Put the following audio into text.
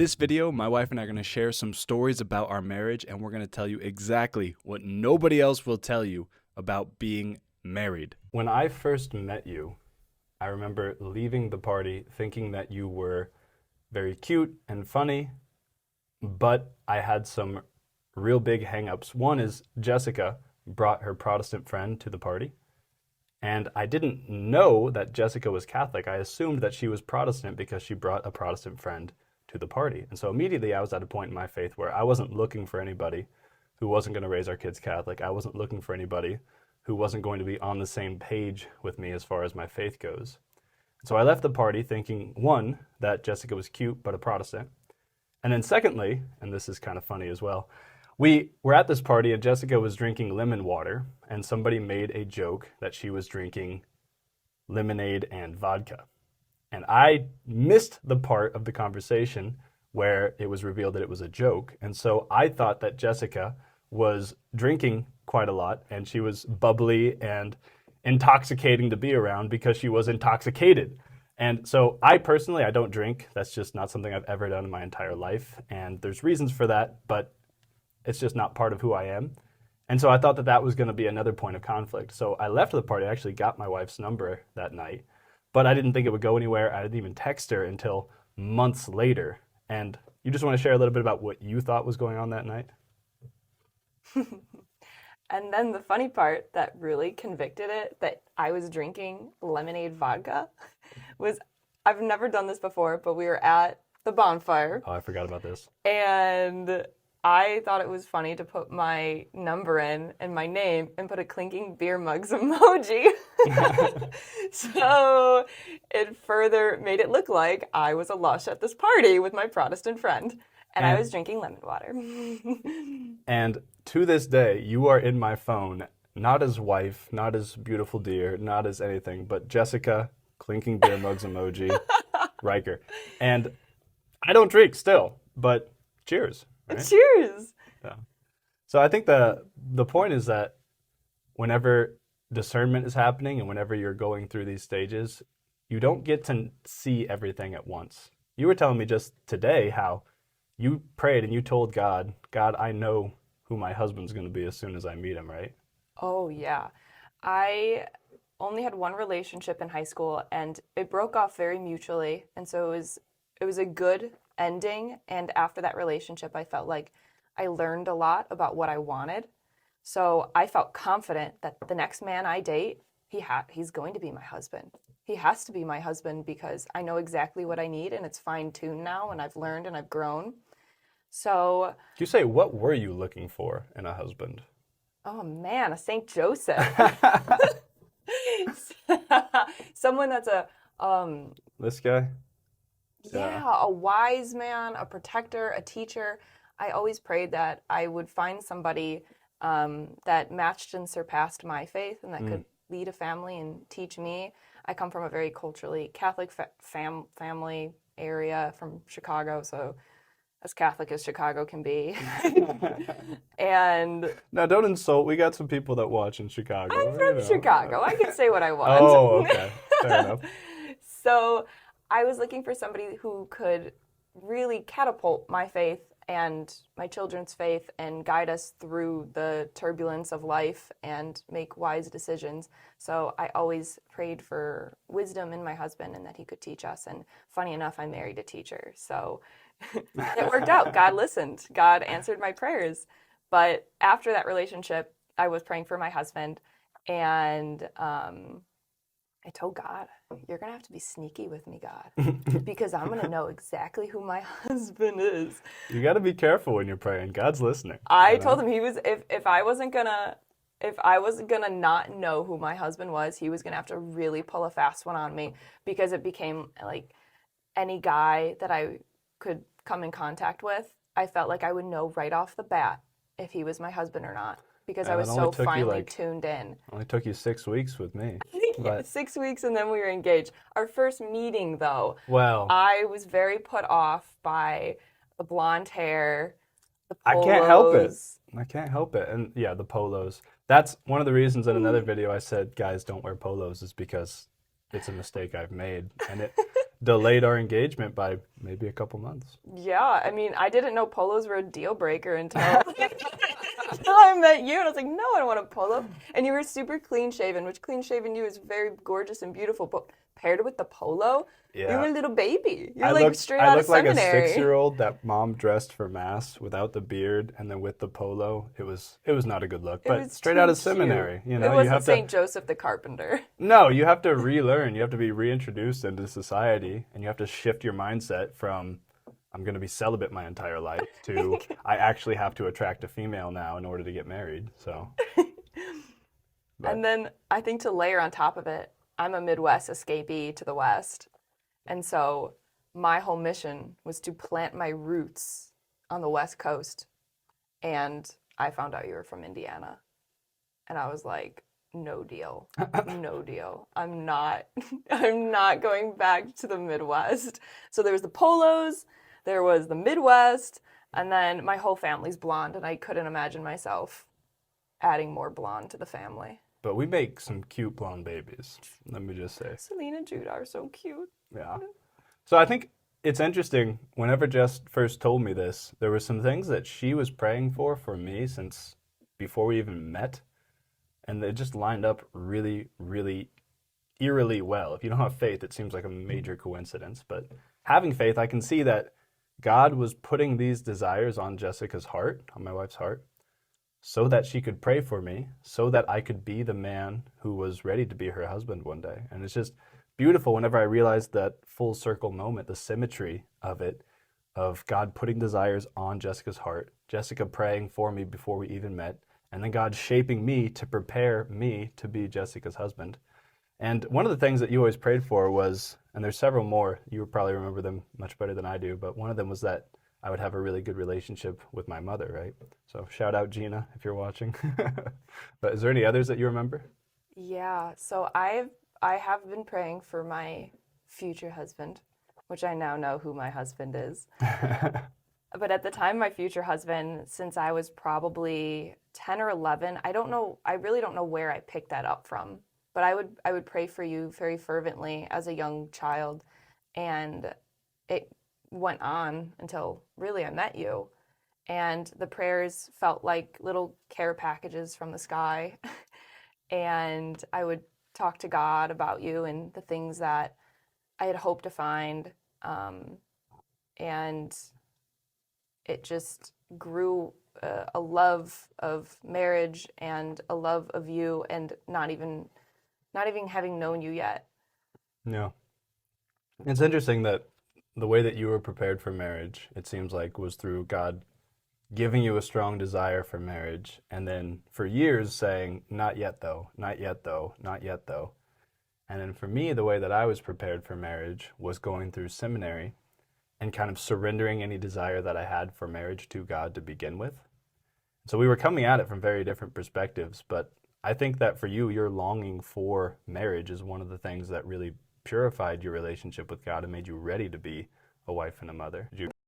In this video, my wife and I are going to share some stories about our marriage, and we're going to tell you exactly what nobody else will tell you about being married. When I first met you, I remember leaving the party thinking that you were very cute and funny, but I had some real big hang-ups. One is Jessica brought her Protestant friend to the party, and I didn't know that Jessica was Catholic. I assumed that she was Protestant because she brought a Protestant friend to the party. And so immediately I was at a point in my faith where I wasn't looking for anybody who wasn't going to raise our kids Catholic. I wasn't looking for anybody who wasn't going to be on the same page with me as far as my faith goes. So I left the party thinking, one, that Jessica was cute but a Protestant. And then secondly, and this is kind of funny as well, we were at this party and Jessica was drinking lemon water, and somebody made a joke that she was drinking lemonade and vodka. And I missed the part of the conversation where it was revealed that it was a joke. And so I thought that Jessica was drinking quite a lot and she was bubbly and intoxicating to be around because she was intoxicated. And so I personally, I don't drink. That's just not something I've ever done in my entire life. And there's reasons for that, but it's just not part of who I am. And so I thought that that was going to be another point of conflict. So I left the party. I actually got my wife's number that night. But I didn't think it would go anywhere. I didn't even text her until months later. And you just want to share a little bit about what you thought was going on that night? And then the funny part that really convicted it that I was drinking lemonade vodka was, I've never done this before, but we were at the bonfire. Oh, I forgot about this. And I thought it was funny to put my number in and my name and put a clinking beer mugs emoji. So it further made it look like I was a lush at this party with my Protestant friend. And I was drinking lemon water. And to this day, you are in my phone, not as wife, not as beautiful dear, not as anything, but Jessica, clinking beer mugs emoji, Riker. And I don't drink still, but cheers. Right? Cheers. Yeah. So I think the point is that whenever discernment is happening and whenever you're going through these stages, you don't get to see everything at once. You were telling me just today how you prayed and you told God, I know who my husband's going to be as soon as I meet him, right? Oh, yeah. I only had one relationship in high school and it broke off very mutually. And so it was a good ending. And after that relationship, I felt like I learned a lot about what I wanted. So I felt confident that the next man I date, he's going to be my husband. He has to be my husband because I know exactly what I need and it's fine-tuned now and I've learned and I've grown. So... You say, what were you looking for in a husband? Oh man, a Saint Joseph. Someone that's This guy? Yeah, a wise man, a protector, a teacher. I always prayed that I would find somebody that matched and surpassed my faith and that could lead a family and teach me. I come from a very culturally Catholic family area from Chicago, so as Catholic as Chicago can be. And now, don't insult. We got some people that watch in Chicago. I'm from Chicago. I can say what I want. Oh, okay. Fair enough. So I was looking for somebody who could really catapult my faith and my children's faith and guide us through the turbulence of life and make wise decisions. So I always prayed for wisdom in my husband and that he could teach us. And funny enough, I married a teacher. So it worked out. God listened. God answered my prayers. But after that relationship, I was praying for my husband and I told God, you're going to have to be sneaky with me, God, because I'm going to know exactly who my husband is. You got to be careful when you're praying. God's listening. I told him if I wasn't going to not know who my husband was, he was going to have to really pull a fast one on me because it became like any guy that I could come in contact with, I felt like I would know right off the bat if he was my husband or not. Because I was so finely tuned in. Only took you 6 weeks with me. Yeah, 6 weeks and then we were engaged. Our first meeting, though, well, I was very put off by the blonde hair, the polos. I can't help it. And yeah, the polos. That's one of the reasons in another video I said, guys, don't wear polos is because it's a mistake I've made. And delayed our engagement by maybe a couple months. Yeah, I mean, I didn't know polos were a deal breaker until until I met you, and I was like, no, I don't want a polo. And you were super clean shaven, which clean shaven you is very gorgeous and beautiful, but paired with the polo, you were Yeah. a little baby. You're like straight I out of looked like a seminary. 6-year-old that mom dressed for mass without the beard and then with the polo. It was not a good look, It but was straight out too of cute. seminary, you It know, you wasn't have to St. Joseph the Carpenter. no, you have to relearn, you have to be reintroduced into society and you have to shift your mindset from I'm going to be celibate my entire life to I actually have to attract a female now in order to get married. So, but And then I think to layer on top of it, I'm a Midwest escapee to the West. And so my whole mission was to plant my roots on the West Coast. And I found out you were from Indiana. And I was like, no deal. No deal. I'm not I'm not going back to the Midwest. So there was the polos, there was the Midwest, and then my whole family's blonde and I couldn't imagine myself adding more blonde to the family. but we make some cute blonde babies. Let me just say. Celine and Jude are so cute. Yeah. So I think it's interesting. Whenever Jess first told me this, there were some things that she was praying for me since before we even met, and they just lined up really, really eerily well. If you don't have faith, it seems like a major coincidence. But having faith, I can see that God was putting these desires on Jessica's heart, on my wife's heart, so that she could pray for me, so that I could be the man who was ready to be her husband one day. And it's just beautiful whenever I realize that full circle moment, the symmetry of it, of God putting desires on Jessica's heart, Jessica praying for me before we even met, and then God shaping me to prepare me to be Jessica's husband. And one of the things that you always prayed for was, and there's several more, you would probably remember them much better than I do, but one of them was that I would have a really good relationship with my mother, right? So shout out Gina if you're watching. But is there any others that you remember? Yeah, so I have been praying for my future husband, which I now know who my husband is. But at the time, my future husband, since I was probably 10 or 11, I don't know, I really don't know where I picked that up from. But I would pray for you very fervently as a young child, and it went on until really I met you. And the prayers felt like little care packages from the sky. And I would talk to God about you and the things that I had hoped to find. And it just grew a love of marriage and a love of you, and not even having known you yet. Yeah. It's interesting that the way that you were prepared for marriage, it seems like, was through God giving you a strong desire for marriage, and then for years saying, not yet though, not yet though, not yet though. And then for me, the way that I was prepared for marriage was going through seminary and kind of surrendering any desire that I had for marriage to God to begin with. So we were coming at it from very different perspectives, but I think that for you, your longing for marriage is one of the things that really purified your relationship with God and made you ready to be a wife and a mother.